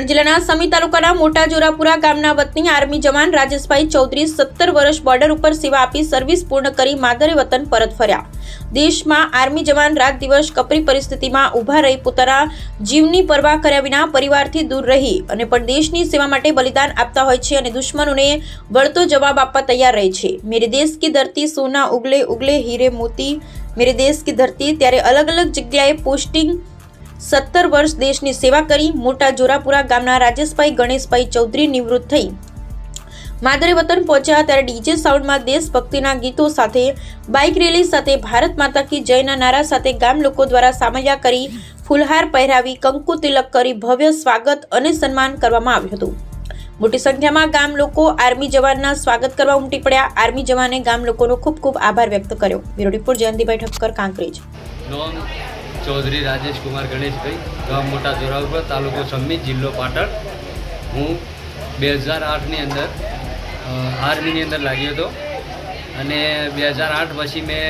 જિલ્લાના સમી તાલુકાના મોટા જોરાપુરા ગામના વતની આર્મી જવાન રાજેશભાઈ ચૌધરી 17 વર્ષ બોર્ડર ઉપર સેવા આપી સર્વિસ પૂર્ણ કરી માદરે વતન પરત ફર્યા। દેશમાં આર્મી જવાન રાત દિવસ કપરી પરિસ્થિતિમાં ઊભા રહી પોતાના જીવની પરવા કર્યા વિના પરિવારથી દૂર રહી અને પણ દેશની સેવા માટે બલિદાન આપતા હોય છે અને દુશ્મનોને વળતો જવાબ આપવા તૈયાર રહે છે। મેરે દેશ કી ધરતી સોના ઉગલે ઉગલે હીરે મોતી મેરે દેશ કી ધરતી। ત્યારે અલગ અલગ જગ્યાએ પોસ્ટિંગ 17 વર્ષ દેશની સેવા કરી મોટા જોરાપુરા ગામના રાજેશભાઈ ગણેશભાઈ ચૌધરી નિવૃત્ત થઈ માદરે વતન પહોંચ્યા ત્યારે ડીજે સાઉન્ડમાં દેશભક્તિના ગીતો સાથે બાઇક રેલી સાથે ભારત માતા કી જયના નારા સાથે ગામ લોકો દ્વારા સામૈયા કરી ફૂલહાર પહેરાવી કંકુ તિલક કરી ભવ્ય સ્વાગત અને સન્માન કરવામાં આવ્યું હતું। મોટી સંખ્યામાં ગામ લોકો આર્મી જવાનના સ્વાગત કરવા ઉમટી પડ્યા। આર્મી જવાને ગામ લોકોનો ખૂબ ખૂબ આભાર વ્યક્ત કર્યો। Bureau report Jayantibhai Thakkar, Kankrej. चौधरी राजेश कुमार गणेश भाई, गाँव मोटा जोरापुरा, तालुको समी, जिल्लो पाटण। हूँ 2008 अंदर आर्मी अंदर लाग्यो तो अने 2008 पछी मैं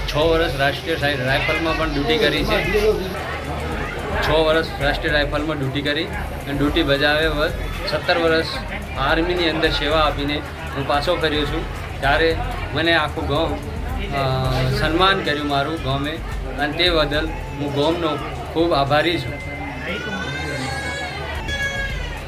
6 वर्ष राष्ट्रीय राइफल में पण ड्यूटी करी छे। 6 वर्ष राष्ट्रीय राइफल में ड्यूटी करी अने ड्यूटी बजावे बाद 17 वर्ष आर्मी अंदर सेवा आपीने हूँ पाछो कर्यो छूं। त्यारे मने आखुं गाम सन्मान कर्युं मारुं गामे, અને તે બદલ હું ગામનો ખૂબ આભારી છું।